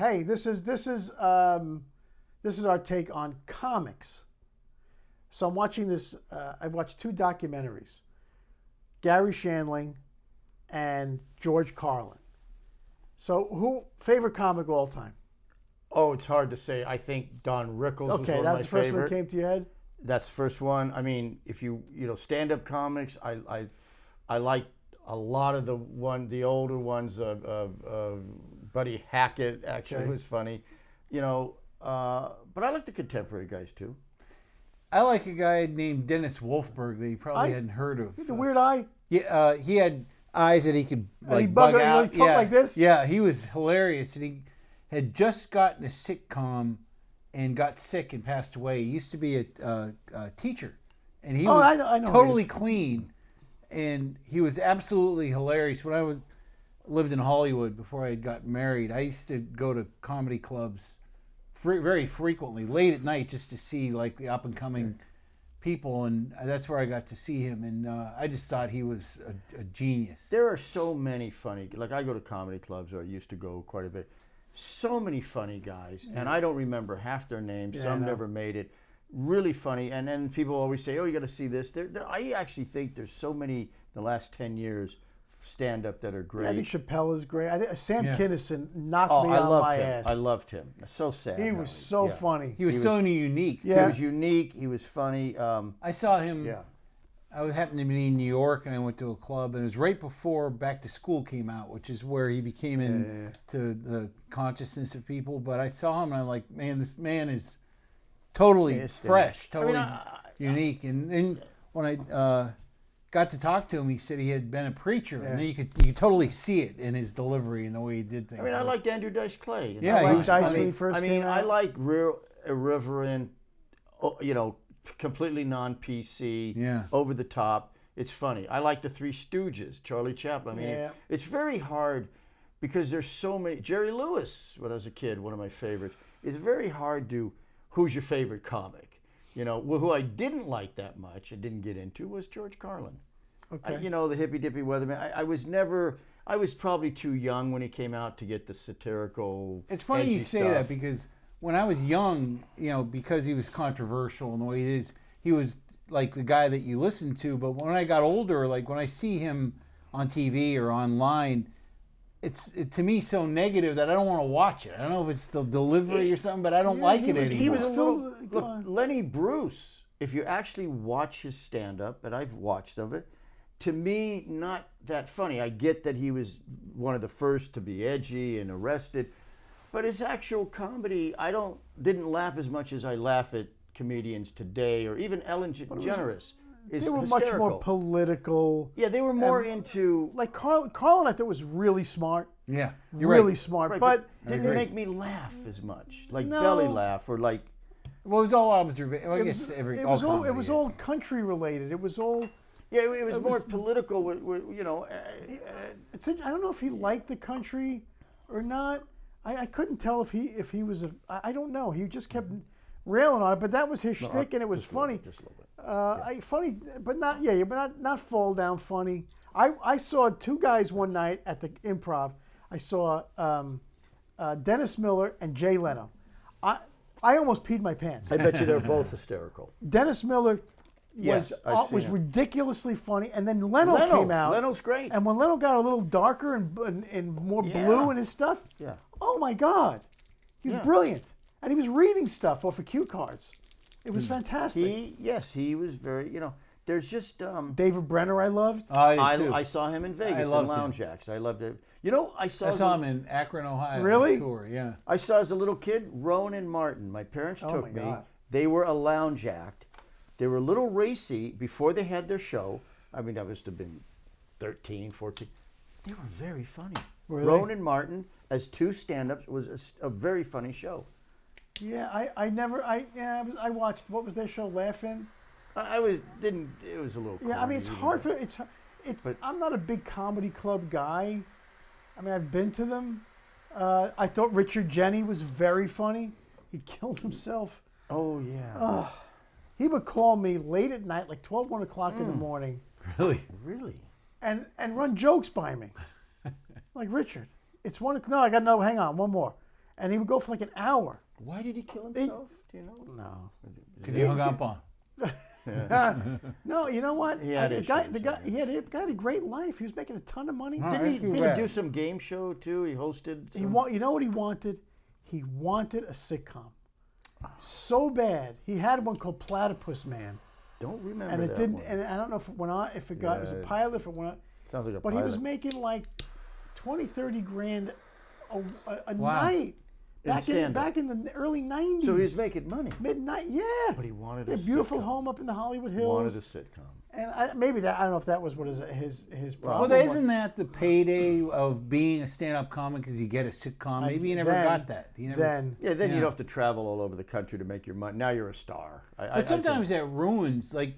hey, this is our take on comics. So I'm watching this. I watched 2 documentaries, Gary Shandling and George Carlin. So who favorite comic of all time? Oh, it's hard to say. I think Don Rickles was one of my favorite. Okay, that's the first one that came to your head? That's the first one. I mean, if you stand-up comics, I like a lot of the older ones. Buddy Hackett actually was funny, but I like the contemporary guys too. I like a guy named Dennis Wolfberg that you probably hadn't heard of. The weird eye. Yeah, he had eyes that he could like bug bug out. He talked like this. Yeah, he was hilarious, and he had just gotten a sitcom and got sick and passed away. He used to be a teacher, and he was I know totally clean, and he was absolutely hilarious. When I lived in Hollywood before I had gotten married, I used to go to comedy clubs very frequently, late at night, just to see like the up and coming people, and that's where I got to see him, and I just thought he was a genius. There are so many funny, like I go to comedy clubs, or I used to go quite a bit. So many funny guys, and I don't remember half their names. Some never made it. Really funny, and then people always say, "Oh, you got to see this." I actually think there's so many in the last 10 years stand-up that are great. Yeah, I think Chappelle is great. I think Sam Kinison knocked me I on loved my him. ass. I loved him. So sad. He was so funny. He was so unique. Yeah. He was unique. He was funny. I saw him. Yeah. I happened to be in New York, and I went to a club, and it was right before Back to School came out, which is where he became into the consciousness of people. But I saw him, and I'm like, man, this man is totally fresh, totally unique. And then when I got to talk to him, he said he had been a preacher, and then you could totally see it in his delivery and the way he did things. I mean, I liked Andrew Dice Clay. Yeah, I liked Dice when he first came out. I like real irreverent, completely non-PC, over the top. It's funny. I like the Three Stooges, Charlie Chaplin. I mean, it's very hard because there's so many. Jerry Lewis, when I was a kid, one of my favorites. It's very hard to, who's your favorite comic? Who I didn't like that much, I didn't get into, was George Carlin. Okay. The hippy-dippy weatherman. I was probably too young when he came out to get the satirical, It's funny edgy you say stuff. that, because when I was young, because he was controversial in the way he is, he was like the guy that you listen to. But when I got older, like when I see him on TV or online, it's to me so negative that I don't want to watch it. I don't know if it's the delivery or something, but I don't like it anymore. He was a little. Look, Lenny Bruce. If you actually watch his stand-up, and I've watched of it, to me, not that funny. I get that he was one of the first to be edgy and arrested, but his actual comedy, didn't laugh as much as I laugh at comedians today, or even Ellen DeGeneres. They were much more political. Yeah, they were more into... Like Carlin, I thought was really smart. Yeah, you're really smart, right, but didn't make me laugh as much, like belly laugh or like. Well, it was all observation. Well, it was all country related. It was all. Yeah, it was more political. I don't know if he liked the country or not. I couldn't tell if he was I don't know. He just kept railing on it, but that was his shtick, and it was funny. Just a little bit. Funny, but not fall down funny. I saw 2 guys one night at the Improv. I saw Dennis Miller and Jay Leno. I almost peed my pants. I bet you they're both hysterical. Dennis Miller was ridiculously funny, and then Leno came out. Leno's great. And when Leno got a little darker and more blue in his stuff, oh my God, he was brilliant, and he was reading stuff off of cue cards. It was fantastic. He was very, there's just... David Brenner I loved. I saw him in Vegas in Lounge Acts. I loved it. I saw him in Akron, Ohio. Really? On tour, yeah. I saw as a little kid, Rowan Martin. My parents took me. They were a lounge act. They were a little racy before they had their show. I mean, I must have been 13, 14. They were very funny. Rowan Martin as 2 stand-ups was a very funny show. Yeah, I watched. What was their show? Laugh-In. It was a little. Yeah, I mean, it's hard for it's. But I'm not a big comedy club guy. I mean, I've been to them. I thought Richard Jeni was very funny. He killed himself. Oh yeah. He would call me late at night, like 12, 1 o'clock in the morning. Really? And run jokes by me. Like, Richard, it's 1 o'clock. No, I got no. Hang on, one more. and he would go for like an hour. Why did he kill himself? Do you know? No. Because he hung up on. No, you know what? He had the guy had a great life. He was making a ton of money. Didn't he do some game show too? He hosted. You know what he wanted? He wanted a sitcom so bad. He had one called Platypus Man. Don't remember and it that didn't. one. And I don't know if it went on. If it got, it was a pilot. If it went on. Sounds like a but pilot. he was making like 20, 30 grand a Wow. night. Back in the early 90s. So he was making money. Midnight, yeah. But he wanted a a beautiful sitcom. home up in the Hollywood He Hills. wanted a sitcom. And I don't know if that was what his problem Well, was. isn't that the payday of being a stand-up comic? Because you get a sitcom. Maybe he never got that. He never, then you don't have to travel all over the country to make your money. Now you're a star. But sometimes that ruins, like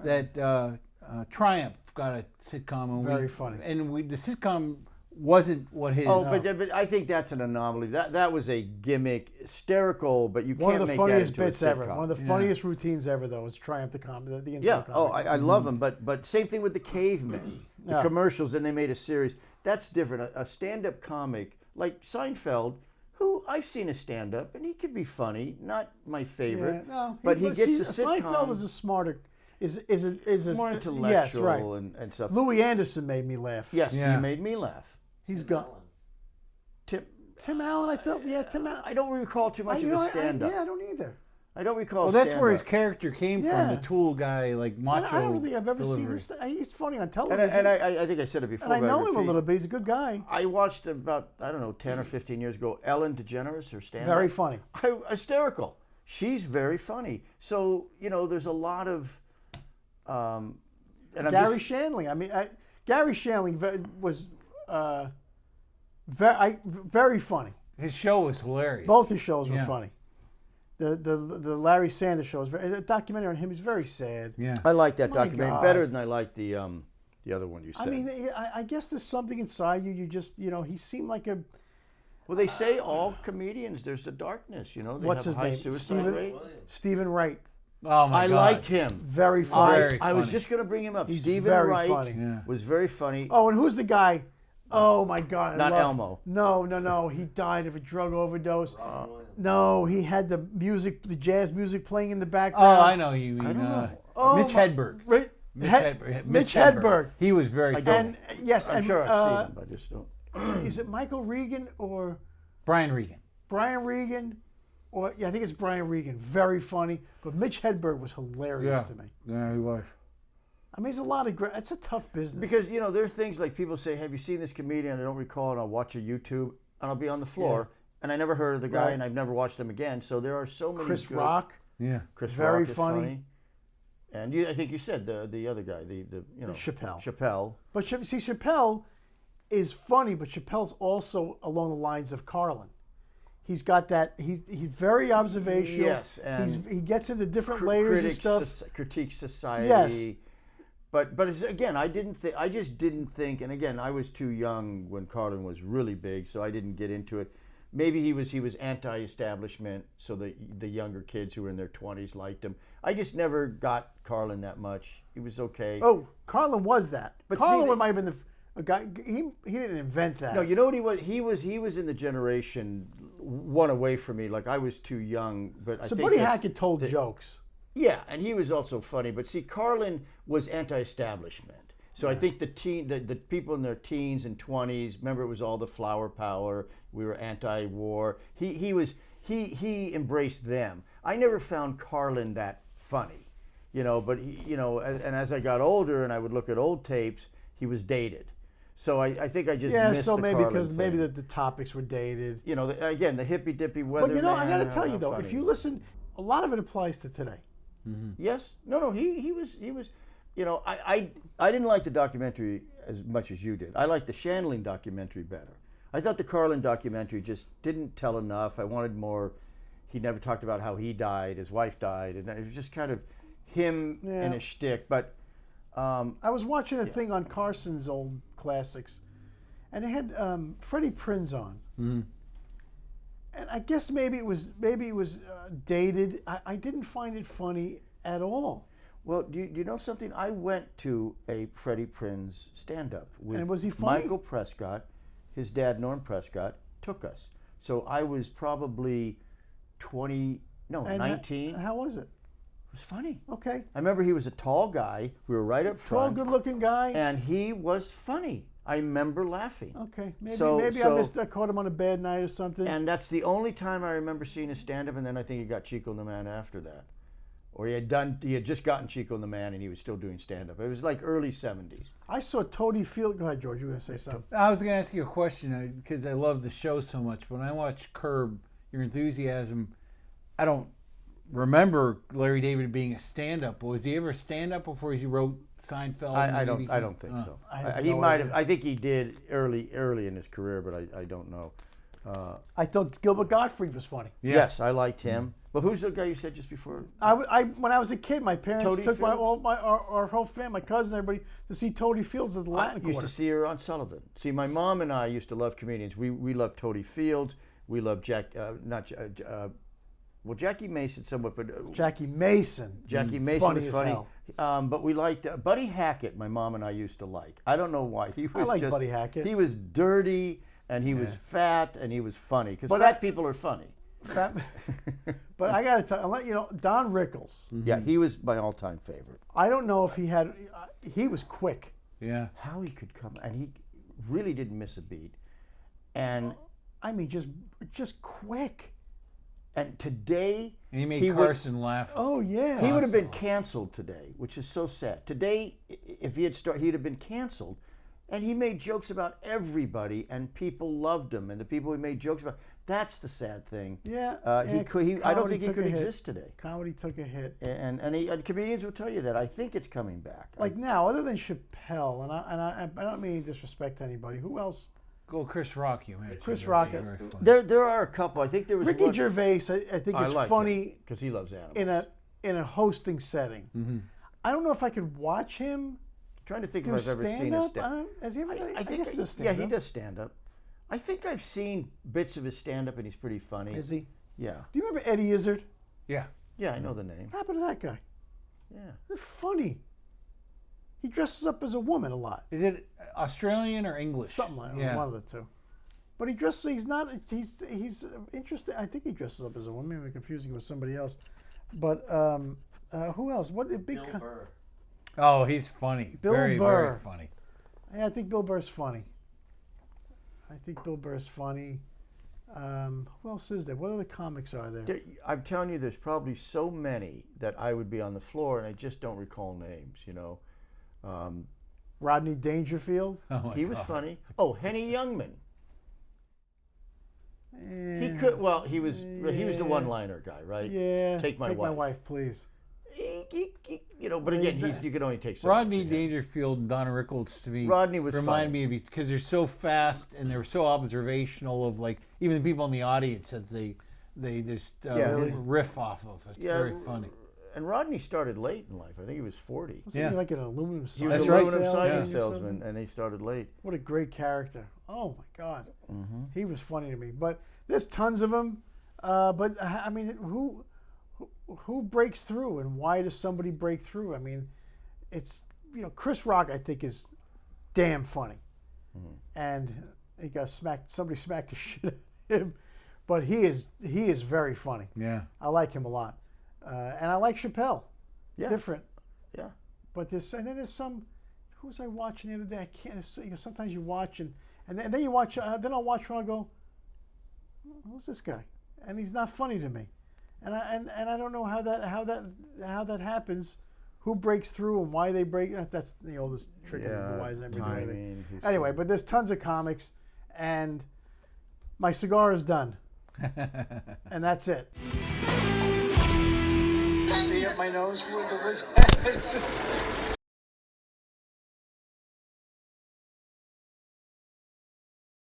that Triumph got a sitcom. And very funny. And the sitcom wasn't what his... but I think that's an anomaly. That was a gimmick, hysterical, but you one can't of the make that funniest into bits a ever. sitcom. One of the funniest routines ever, though, was Triumph the instant Yeah. comedy. Oh, I love them. But same thing with the Cavemen, the commercials, and they made a series. That's different. A stand-up comic like Seinfeld, who I've seen a stand-up, and he could be funny. Not my favorite. Yeah, no, but he gets a sitcom. Seinfeld is a smarter. Is more intellectual yes, right. and stuff. Louis Anderson made me laugh. Yes, he made me laugh. He's gone. Tim Allen, I thought, Tim Allen. I don't recall too much of a stand-up. I don't either. I don't recall. Well, that's where his character came from, the Tool guy, like macho. I don't think I've ever delivery. seen him. He's funny on television. And I think I said it before. And I know him a little bit. He's a good guy. I watched about, 10 or 15 years ago, Ellen DeGeneres, her stand-up. Very funny. Hysterical. She's very funny. So, there's a lot of... and Gary Shandling. I mean, Gary Shandling was very funny. His show was hilarious. Both his shows were funny. The Larry Sanders show is a documentary on him. He's very sad. Yeah, I like that documentary God. better than I like the other one you said. I mean, I guess there's something inside you. You just, he seemed like a. Well, they say all comedians, there's a darkness. They What's have his a high name? suicide rate. Stephen Wright. Oh my I God. liked him. Very funny. I was just going to bring him up. He's Stephen very Wright funny. was very funny. Oh, and who's the guy? Oh my God! Not Elmo. No. He died of a drug overdose. No, he had the jazz music playing in the background. Oh, I know you mean. Mitch Hedberg. Mitch Hedberg. He was very funny. And yes, I'm sure I've seen him, but I just don't. Is it Michael Regan or Brian Regan? Brian Regan, or I think it's Brian Regan. Very funny, but Mitch Hedberg was hilarious to me. Yeah, he was. I mean, it's a lot of great. It's a tough business Because there's things like people say, "Have you seen this comedian?" I don't recall, and I'll watch a YouTube, and I'll be on the floor, and I never heard of the guy, and I've never watched him again. So there are so many. Chris good, Rock. Yeah, Chris very Rock is funny. And I think you said the other guy, the Chappelle. Chappelle. But see, Chappelle is funny, but Chappelle's also along the lines of Carlin. He's got that. He's very observational. Yes, and he gets into different layers of stuff. Critiques society. Yes. But again, I just didn't think. And again, I was too young when Carlin was really big, so I didn't get into it. Maybe he was anti-establishment, so the younger kids who were in their 20s liked him. I just never got Carlin that much. He was okay. Oh, Carlin was that. But Carlin might have been a guy. He didn't invent that. No, you know what he was? He was in the generation one away from me. Like I was too young, but I think Buddy Hackett told jokes. Yeah, and he was also funny. But see, Carlin was anti-establishment. So I think the people in their teens and 20s, remember it was all the flower power. We were anti-war. He embraced them. I never found Carlin that funny, But and as I got older and I would look at old tapes, he was dated. So I think I just missed so the maybe Carlin because thing. maybe the topics were dated. Again, the hippy dippy weather. But I got to tell you though, if you listen, a lot of it applies to today. Mm-hmm. Yes. No. He was. I didn't like the documentary as much as you did. I liked the Shandling documentary better. I thought the Carlin documentary just didn't tell enough. I wanted more. He never talked about how he died, his wife died, and it was just kind of him and his shtick. But I was watching a thing on Carson's old classics, and it had Freddie Prinze on. Mm-hmm. And I guess maybe it was dated. I didn't find it funny at all. Well, do you know something? I went to a Freddie Prinze stand-up with and was he funny? Michael Prescott. His dad, Norm Prescott, took us. So I was probably 19. How was it? It was funny. Okay. I remember he was a tall guy. We were right up front. Tall, good-looking guy. And he was funny. I remember laughing. Okay. I caught him on a bad night or something. And that's the only time I remember seeing his stand-up, and then I think he got Chico and the Man after that. Or he had just gotten Chico and the Man, and he was still doing stand-up. It was like early 70s. I saw Totie Fields. Go ahead, George. You were going to say something. I was going to ask you a question because I love the show so much. When I watch Curb Your Enthusiasm, I don't remember Larry David being a stand-up. Was he ever a stand-up before he wrote Seinfeld? I don't think so. He might have. I think he did early in his career, but I don't know. I thought Gilbert Gottfried was funny. Yeah. Yes, I liked him. But who's the guy you said just before? When I was a kid, my parents Totie took Fields? our whole family, my cousins, everybody, to see Totie Fields at the Latin I used Quarter. to see her on Sullivan. See, my mom and I used to love comedians. We loved Totie Fields. We loved Jackie Mason somewhat, but Jackie Mason. Jackie Mason was as funny. hell. But we liked Buddy Hackett. My mom and I used to like. I don't know why. I like Buddy Hackett. He was dirty and he was fat and he was funny because fat people are funny. But I got to tell, I'll let you know, Don Rickles. Yeah, he was my all-time favorite. I don't know if he was quick. Yeah. How he could come, and he really didn't miss a beat. And I mean, just quick. And today, and he made Carson laugh. Oh yeah, he would have been canceled today, which is so sad. Today, if he had started, he'd have been canceled. And he made jokes about everybody, and people loved him. And the people he made jokes about, that's the sad thing. Yeah. I don't think he could exist today. Comedy took a hit. And comedians will tell you that. I think it's coming back. Like now, other than Chappelle, and I don't mean to disrespect anybody. Who else? Go Chris Rock, you mentioned. Chris Rock. There are a couple. I think there was Ricky Gervais. I think is funny because he loves animals. In a hosting setting. Mm-hmm. I don't know if I could watch him. Trying to think if I've ever seen a stand-up. Has he ever done I think he does stand-up. Yeah, he does stand-up. I think I've seen bits of his stand-up, and he's pretty funny. Is he? Yeah. Do you remember Eddie Izzard? Yeah. Yeah, I know the name. What happened to that guy? Yeah. They're funny. He dresses up as a woman a lot. Is it Australian or English? Something like one of the two. But he dresses. He's interesting. I think he dresses up as a woman. Maybe I'm confusing him with somebody else. But who else? Bill Burr. Oh, he's funny. Bill Burr. Very funny. Yeah, I think Bill Burr's funny. Who else is there? What other comics are there? I'm telling you, there's probably so many that I would be on the floor, and I just don't recall names. You know. Rodney Dangerfield. Oh he was funny. Oh, Henny Youngman. Yeah. He could. Well, he was the one-liner guy, right? Yeah. Take my wife, please. But again, you can only take so Rodney much. Dangerfield and Donna Rickles to me. Rodney was remind funny. me of because they're so fast and they're so observational of like even the people in the audience that they just riff off of. It's very funny. And Rodney started late in life. I think he was 40. Wasn't he like an aluminum siding? He was an aluminum siding salesman, and he started late. What a great character! Oh my God, Mm-hmm. he was funny to me. But there's tons of them. But I mean, who breaks through, and why does somebody break through? I mean, it's Chris Rock. I think is damn funny, and he got smacked. Somebody smacked the shit out of him, but he is very funny. Yeah, I like him a lot. And I like Chappelle. Yeah. Different. Yeah. But there's some. Who was I watching the other day? I can't. Sometimes you watch and then you watch. Then I'll watch one. I go, who's this guy? And he's not funny to me. And I don't know how that happens. Who breaks through and why they break? That's the oldest trick in the wise timing. Anyway, but there's tons of comics, and my cigar is done, and that's it. See up my nose with the